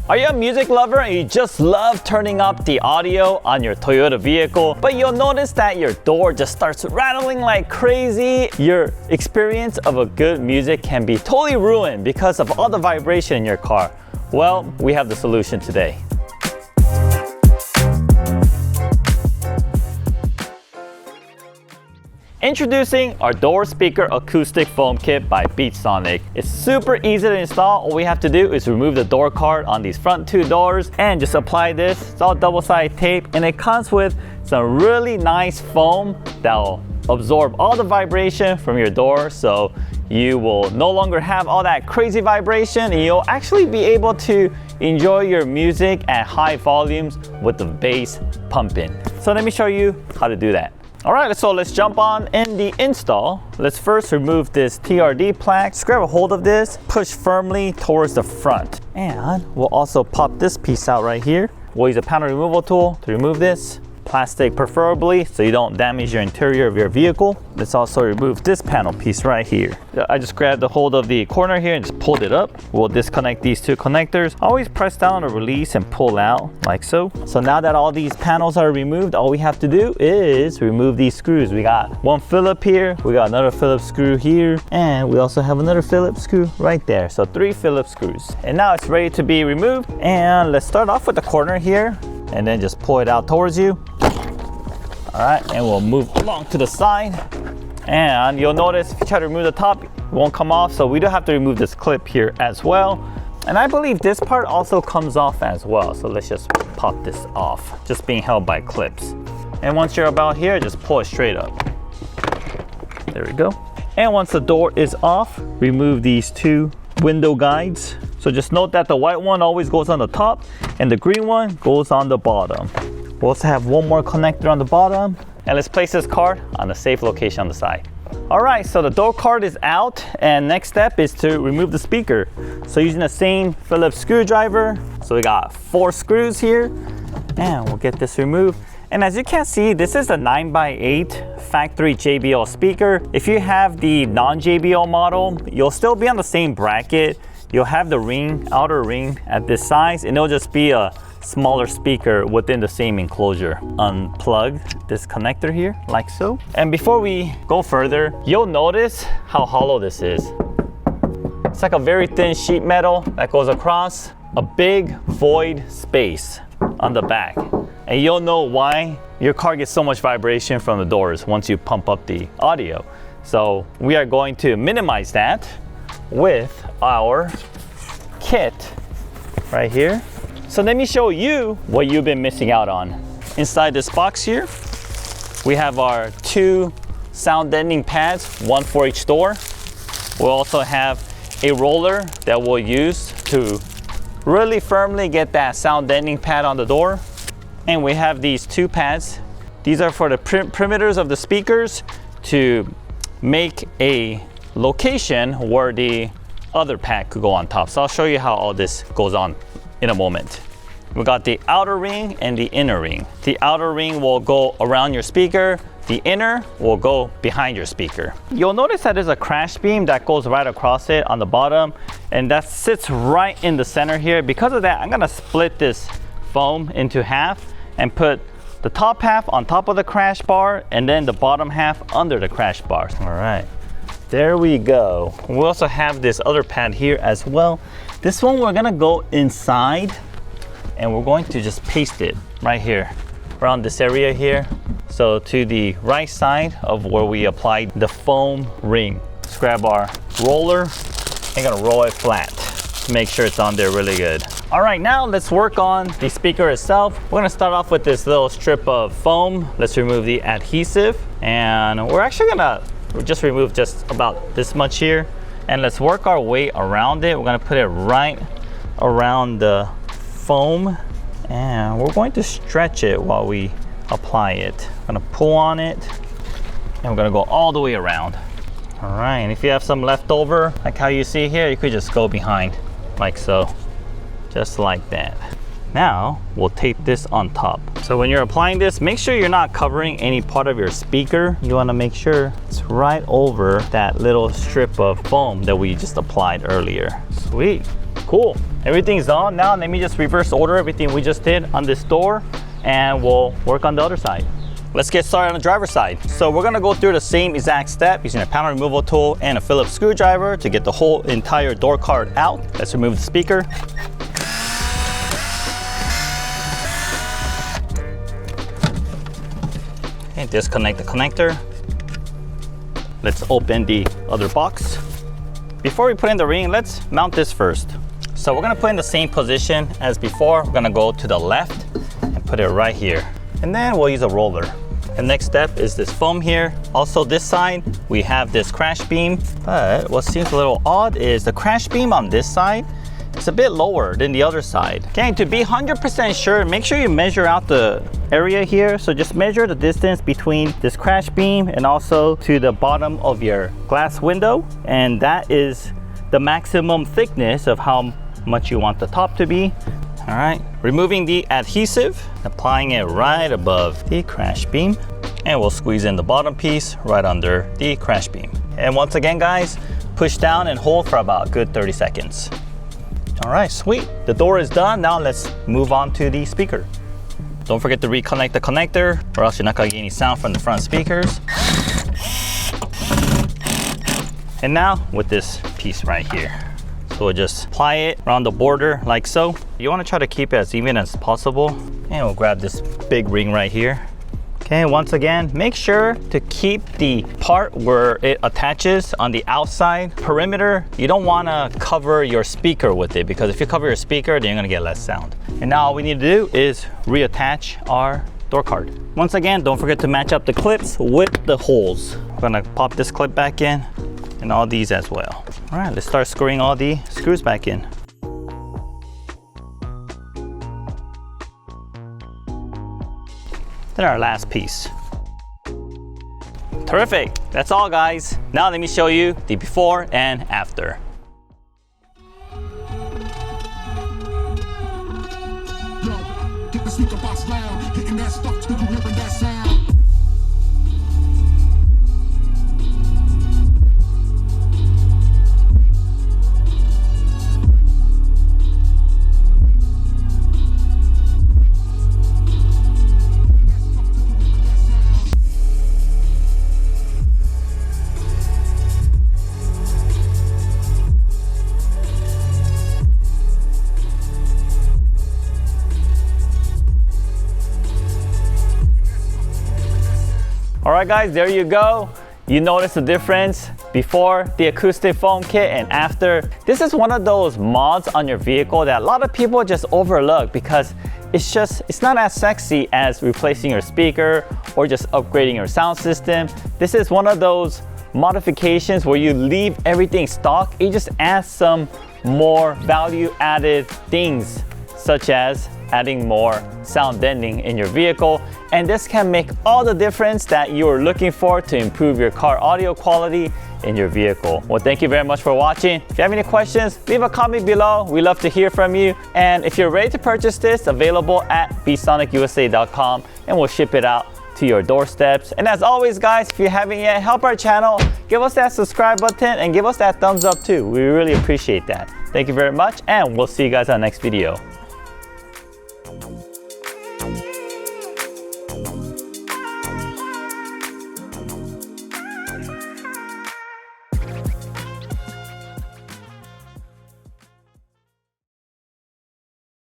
Are you a music lover and you just love turning up the audio on your Toyota vehicle, but you'll notice that your door just starts rattling like crazy? Your experience of a good music can be totally ruined because of all the vibration in your car. Well, we have the solution today. Introducing our door speaker acoustic foam kit by Beat-Sonic. It's super easy to install. All we have to do is remove the door card on these front two doors and just apply this. It's all double-sided tape and it comes with some really nice foam that will absorb all the vibration from your door, so you will no longer have all that crazy vibration and you'll actually be able to enjoy your music at high volumes with the bass pumping. So let me show you how to do that. Alright, so let's jump on in the install. Let's first remove this TRD plaque. Just grab a hold of this, push firmly towards the front. And we'll also pop this piece out right here. We'll use a panel removal tool to remove this. Plastic preferably, so you don't damage your interior of your vehicle. Let's also remove this panel piece right here. I just grabbed a hold of the corner here and just pulled it up. We'll disconnect these two connectors. Always press down to release and pull out like so. So now that all these panels are removed, all we have to do is remove these screws. We got one Phillips here, we got another Phillips screw here, and we also have another Phillips screw right there. So 3 Phillips screws. And now it's ready to be removed. And let's start off with the corner here and then just pull it out towards you. All right, and we'll move along to the side. And you'll notice if you try to remove the top, it won't come off. So we do have to remove this clip here as well. And I believe this part also comes off as well. So let's just pop this off, just being held by clips. And once you're about here, just pull it straight up. There we go. And once the door is off, remove these 2 window guides. So just note that the white one always goes on the top and the green one goes on the bottom. We'll also have one more connector on the bottom. And let's place this card on a safe location on the side. All right, so the door card is out, and next step is to remove the speaker. So using the same Phillips screwdriver, so we got 4 screws here, and we'll get this removed. And as you can see, this is a 9x8 factory JBL speaker. If you have the non-JBL model, you'll still be on the same bracket. You'll have the ring, outer ring at this size, and it'll just be a smaller speaker within the same enclosure. Unplug this connector here, like so. And before we go further, you'll notice how hollow this is. It's like a very thin sheet metal that goes across a big void space on the back. And you'll know why your car gets so much vibration from the doors once you pump up the audio. So we are going to minimize that with our kit right here. So let me show you what you've been missing out on. Inside this box here, we have our 2 sound deadening pads, 1 for each door. We'll also have a roller that we'll use to really firmly get that sound deadening pad on the door. And we have these 2 pads. These are for the perimeters of the speakers to make a location where the other pad could go on top. So I'll show you how all this goes on in a moment. We got the outer ring and the inner ring. The outer ring will go around your speaker. The inner will go behind your speaker. You'll notice that there's a crash beam that goes right across it on the bottom, and that sits right in the center here. Because of that, I'm gonna split this foam into half and put the top half on top of the crash bar and then the bottom half under the crash bar. All right, there we go. We also have this other pad here as well. This one we're gonna go inside and we're going to just paste it right here around this area here. So to the right side of where we applied the foam ring. Let's grab our roller and gonna roll it flat to make sure it's on there really good. All right, now let's work on the speaker itself. We're gonna start off with this little strip of foam. Let's remove the adhesive, and we're actually gonna just remove just about this much here. And let's work our way around it. We're gonna put it right around the foam, and we're going to stretch it while we apply it. I'm gonna pull on it, and we're gonna go all the way around. All right, and if you have some left over, like how you see here, you could just go behind, like so, just like that. Now, we'll tape this on top. So when you're applying this, make sure you're not covering any part of your speaker. You wanna make sure it's right over that little strip of foam that we just applied earlier. Sweet. Cool, everything's on. Now let me just reverse order everything we just did on this door and we'll work on the other side. Let's get started on the driver's side. So we're gonna go through the same exact step using a panel removal tool and a Phillips screwdriver to get the whole entire door card out. Let's remove the speaker. And disconnect the connector. Let's open the other box. Before we put in the ring, let's mount this first. So we're gonna put in the same position as before. We're gonna go to the left and put it right here. And then we'll use a roller. The next step is this foam here. Also this side, we have this crash beam. But what seems a little odd is the crash beam on this side is a bit lower than the other side. Okay, to be 100% sure, make sure you measure out the area here. So just measure the distance between this crash beam and also to the bottom of your glass window. And that is the maximum thickness of how much you want the top to be. All right, removing the adhesive, applying it right above the crash beam, and we'll squeeze in the bottom piece right under the crash beam. And once again, guys, push down and hold for about a good 30 seconds. All right, sweet. The door is done. Now let's move on to the speaker. Don't forget to reconnect the connector or else you're not gonna get any sound from the front speakers. And now with this piece right here. So we'll just apply it around the border like so. You wanna try to keep it as even as possible. And we'll grab this big ring right here. Okay, once again, make sure to keep the part where it attaches on the outside perimeter. You don't wanna cover your speaker with it because if you cover your speaker, then you're gonna get less sound. And now all we need to do is reattach our door card. Once again, don't forget to match up the clips with the holes. We're gonna pop this clip back in and all these as well. All right, let's start screwing all the screws back in. Then our last piece. Terrific, that's all guys. Now let me show you the before and after. Yo, get the speaker box loud, hitting that stuff till you hearing that sound. All right guys, there you go. You notice the difference before the acoustic foam kit and after. This is one of those mods on your vehicle that a lot of people just overlook because it's not as sexy as replacing your speaker or just upgrading your sound system. This is one of those modifications where you leave everything stock. You just add some more value added things such as adding more sound deadening in your vehicle, and this can make all the difference that you're looking for to improve your car audio quality in your vehicle. Well, thank you very much for watching. If you have any questions, leave a comment below. We love to hear from you. And if you're ready to purchase this, available at beatsonikusa.com, and we'll ship it out to your doorsteps. And as always guys, if you haven't yet, help our channel, give us that subscribe button and give us that thumbs up too. We really appreciate that. Thank you very much, and we'll see you guys on the next video.